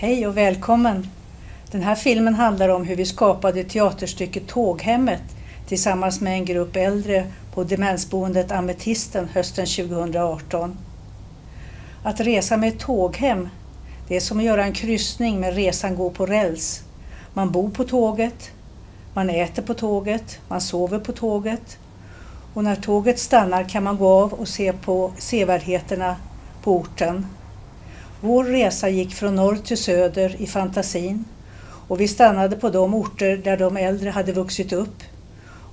Hej och välkommen! Den här filmen handlar om hur vi skapade teaterstycket Tåghemmet tillsammans med en grupp äldre på demensboendet Ametisten hösten 2018. Att resa med ett tåghem, det är som att göra en kryssning med resan går på räls. Man bor på tåget, man äter på tåget, man sover på tåget. Och när tåget stannar kan man gå av och se på sevärdheterna på orten. Vår resa gick från norr till söder i fantasin och vi stannade på de orter där de äldre hade vuxit upp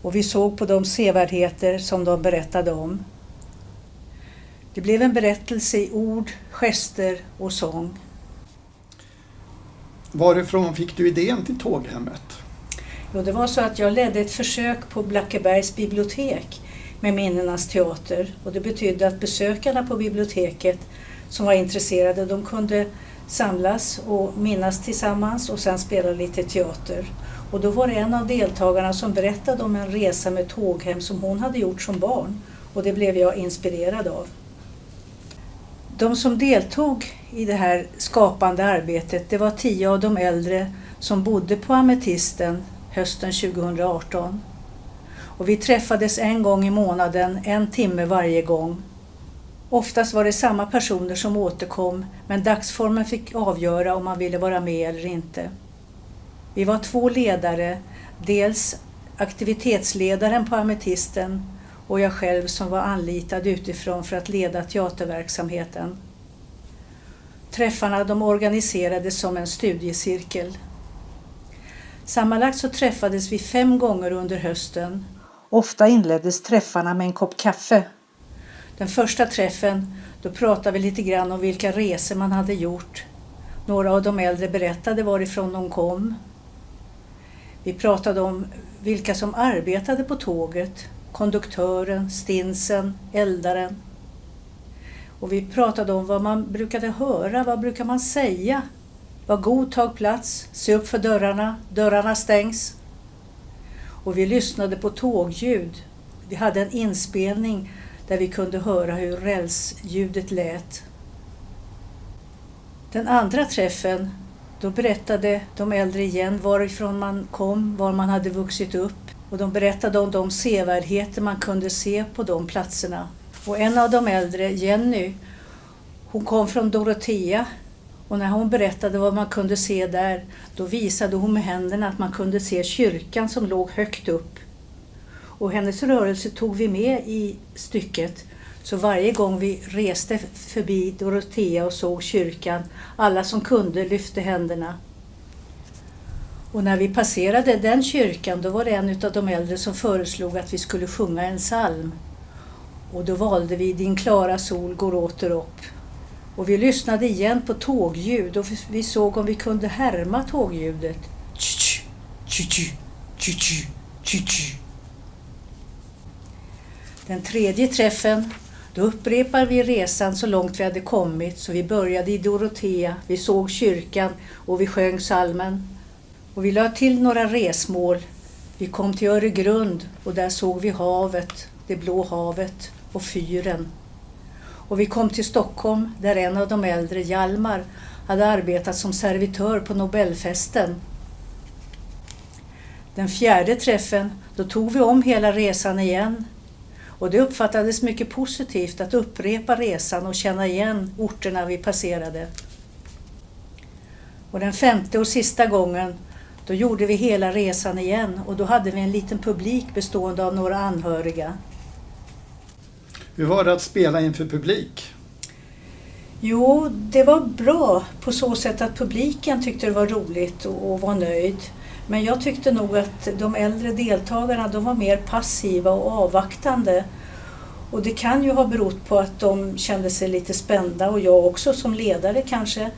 och vi såg på de sevärdheter som de berättade om. Det blev en berättelse i ord, gester och sång. Varifrån fick du idén till Tåghemmet? Jo, det var så att jag ledde ett försök på Blackebergs bibliotek med Minnenas teater och det betydde att besökarna på biblioteket som var intresserade, de kunde samlas och minnas tillsammans och sen spela lite teater. Och då var det en av deltagarna som berättade om en resa med tåghem som hon hade gjort som barn och det blev jag inspirerad av. De som deltog i det här skapande arbetet, det var 10 av de äldre som bodde på Ametisten hösten 2018. Och vi träffades en gång i månaden, 1 timme varje gång. Oftast var det samma personer som återkom, men dagsformen fick avgöra om man ville vara med eller inte. Vi var 2 ledare, dels aktivitetsledaren på Ametisten och jag själv som var anlitad utifrån för att leda teaterverksamheten. Träffarna de organiserades som en studiecirkel. Sammanlagt så träffades vi 5 gånger under hösten. Ofta inleddes träffarna med en kopp kaffe. Den första träffen, då pratade vi lite grann om vilka resor man hade gjort. Några av de äldre berättade varifrån de kom. Vi pratade om vilka som arbetade på tåget, konduktören, stinsen, eldaren. Och vi pratade om vad man brukade höra, vad brukar man säga. Var god, tag plats, se upp för dörrarna, dörrarna stängs. Och vi lyssnade på tågljud. Vi hade en inspelning där vi kunde höra hur rälsljudet lät. Den andra träffen, då berättade de äldre igen varifrån man kom, var man hade vuxit upp. Och de berättade om de sevärdheter man kunde se på de platserna. Och en av de äldre, Jenny, hon kom från Dorotea. Och när hon berättade vad man kunde se där, då visade hon med händerna att man kunde se kyrkan som låg högt upp. Och hennes rörelse tog vi med i stycket. Så varje gång vi reste förbi Dorotea och såg kyrkan, alla som kunde lyfte händerna. Och när vi passerade den kyrkan, då var det en av de äldre som föreslog att vi skulle sjunga en psalm. Och då valde vi Din klara sol går åter upp. Och vi lyssnade igen på tågljud och vi såg om vi kunde härma tågljudet. Den tredje träffen, då upprepar vi resan så långt vi hade kommit. Så vi började i Dorotea, vi såg kyrkan och vi sjöng psalmen. Och vi lade till några resmål. Vi kom till Öregrund och där såg vi havet, det blå havet och fyren. Och vi kom till Stockholm där en av de äldre, Hjalmar, hade arbetat som servitör på Nobelfesten. Den fjärde träffen, då tog vi om hela resan igen. Och det uppfattades mycket positivt att upprepa resan och känna igen orterna vi passerade. Och den 5:e och sista gången, då gjorde vi hela resan igen och då hade vi en liten publik bestående av några anhöriga. Hur var det att spela inför publik? Jo, det var bra på så sätt att publiken tyckte det var roligt och var nöjd. Men jag tyckte nog att de äldre deltagarna, de var mer passiva och avvaktande. Och det kan ju ha berott på att de kände sig lite spända och jag också som ledare kanske.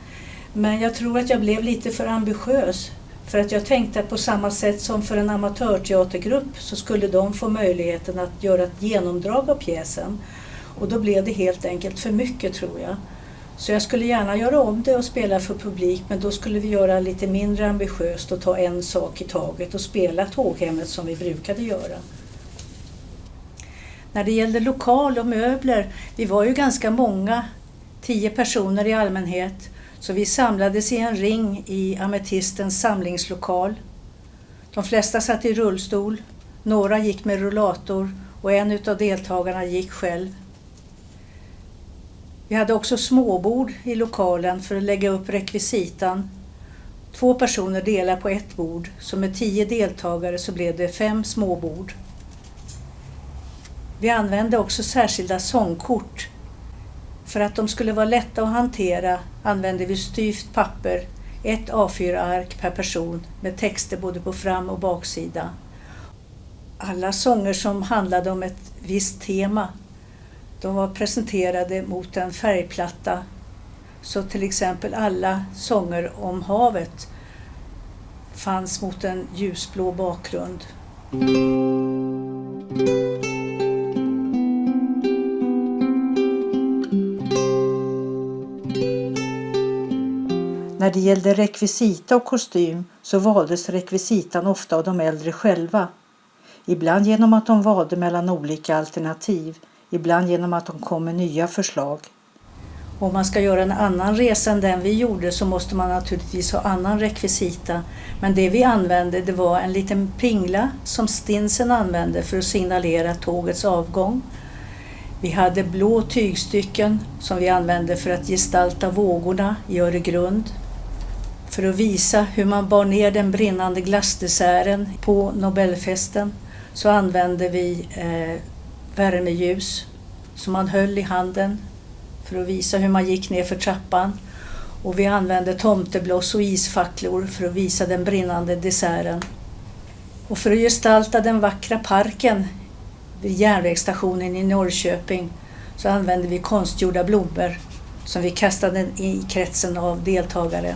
Men jag tror att jag blev lite för ambitiös. För att jag tänkte att på samma sätt som för en amatörteatergrupp så skulle de få möjligheten att göra ett genomdrag av pjäsen. Och då blev det helt enkelt för mycket tror jag. Så jag skulle gärna göra om det och spela för publik, men då skulle vi göra lite mindre ambitiöst och ta en sak i taget och spela Tåghemmet som vi brukade göra. När det gällde lokal och möbler, vi var ju ganska många, 10 personer i allmänhet, så vi samlades i en ring i Ametistens samlingslokal. De flesta satt i rullstol, några gick med rullator och en utav deltagarna gick själv. Vi hade också småbord i lokalen för att lägga upp rekvisitan. 2 personer delar på ett bord, så med 10 deltagare så blev det 5 småbord. Vi använde också särskilda sångkort. För att de skulle vara lätta att hantera använde vi styvt papper, ett A4-ark per person med texter både på fram- och baksida. Alla sånger som handlade om ett visst tema, de var presenterade mot en färgplatta. Så till exempel alla sånger om havet fanns mot en ljusblå bakgrund. När det gällde rekvisita och kostym så valdes rekvisitan ofta av de äldre själva. Ibland genom att de valde mellan olika alternativ, ibland genom att de kom med nya förslag. Om man ska göra en annan resa än den vi gjorde så måste man naturligtvis ha annan rekvisita. Men det vi använde det var en liten pingla som Stinsen använde för att signalera tågets avgång. Vi hade blå tygstycken som vi använde för att gestalta vågorna i Öregrund. För att visa hur man bar ner den brinnande glassdesserten på Nobelfesten så använde vi värmeljus som man höll i handen för att visa hur man gick ner för trappan. Och vi använde tomtebloss och isfacklor för att visa den brinnande desserten. Och för att gestalta den vackra parken vid järnvägsstationen i Norrköping så använde vi konstgjorda blommor som vi kastade i kretsen av deltagare.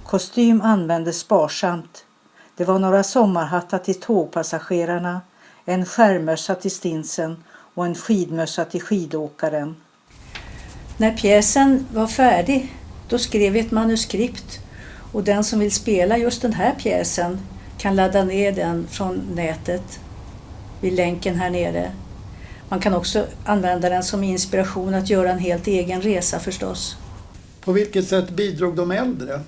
Kostym användes sparsamt. Det var några sommarhattar till tågpassagerarna, en skärmössa till Stinsen och en skidmössa till skidåkaren. När pjäsen var färdig, då skrev vi ett manuskript och den som vill spela just den här pjäsen kan ladda ner den från nätet vid länken här nere. Man kan också använda den som inspiration att göra en helt egen resa förstås. På vilket sätt bidrog de äldre?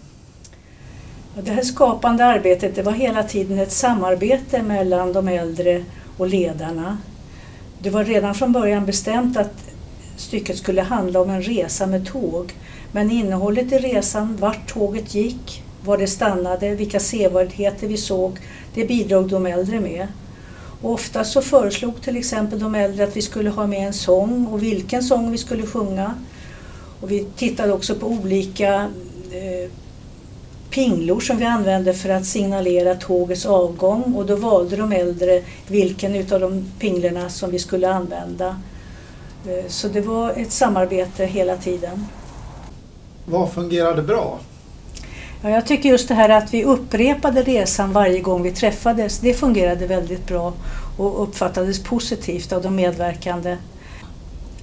Det här skapande arbetet det var hela tiden ett samarbete mellan de äldre och ledarna. Det var redan från början bestämt att stycket skulle handla om en resa med tåg. Men innehållet i resan, vart tåget gick, var det stannade, vilka sevärdheter vi såg, det bidrog de äldre med. Och ofta så föreslog till exempel de äldre att vi skulle ha med en sång och vilken sång vi skulle sjunga. Och vi tittade också på olika pinglor som vi använde för att signalera tågets avgång och då valde de äldre vilken utav de pinglorna som vi skulle använda. Så det var ett samarbete hela tiden. Vad fungerade bra? Ja, jag tycker just det här att vi upprepade resan varje gång vi träffades, det fungerade väldigt bra och uppfattades positivt av de medverkande.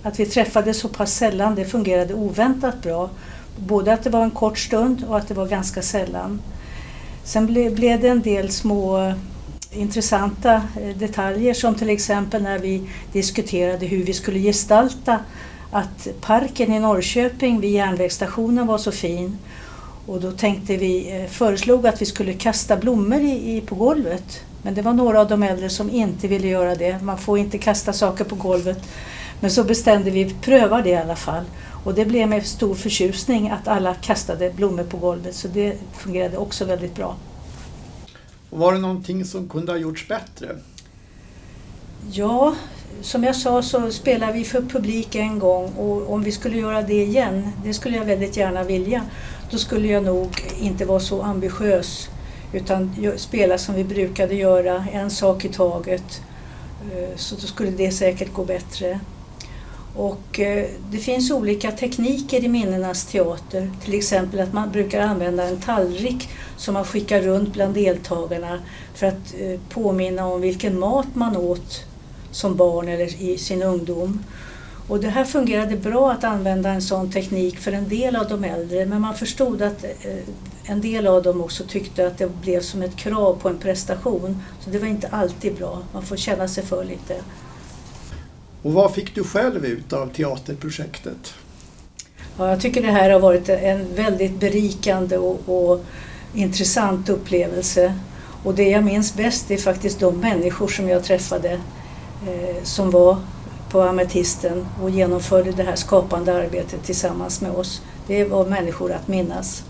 Att vi träffades så pass sällan, det fungerade oväntat bra. Både att det var en kort stund och att det var ganska sällan. Sen blev det en del små intressanta detaljer som till exempel när vi diskuterade hur vi skulle gestalta att parken i Norrköping vid järnvägsstationen var så fin. Och då föreslog att vi skulle kasta blommor på golvet. Men det var några av de äldre som inte ville göra det. Man får inte kasta saker på golvet. Men så bestämde vi pröva det i alla fall. Och det blev med stor förtjusning att alla kastade blommor på golvet. Så det fungerade också väldigt bra. Och var det någonting som kunde ha gjorts bättre? Ja, som jag sa så spelar vi för publik en gång. Och om vi skulle göra det igen, det skulle jag väldigt gärna vilja. Då skulle jag nog inte vara så ambitiös. Utan spela som vi brukade göra, en sak i taget. Så då skulle det säkert gå bättre. Och det finns olika tekniker i minnenas teater. Till exempel att man brukar använda en tallrik som man skickar runt bland deltagarna för att påminna om vilken mat man åt som barn eller i sin ungdom. Och det här fungerade bra att använda en sån teknik för en del av de äldre, men man förstod att en del av dem också tyckte att det blev som ett krav på en prestation. Så det var inte alltid bra, man får känna sig för lite. Och vad fick du själv ut av teaterprojektet? Ja, jag tycker det här har varit en väldigt berikande och intressant upplevelse. Och det jag minns bäst är faktiskt de människor som jag träffade som var på Ametisten och genomförde det här skapande arbetet tillsammans med oss. Det var människor att minnas.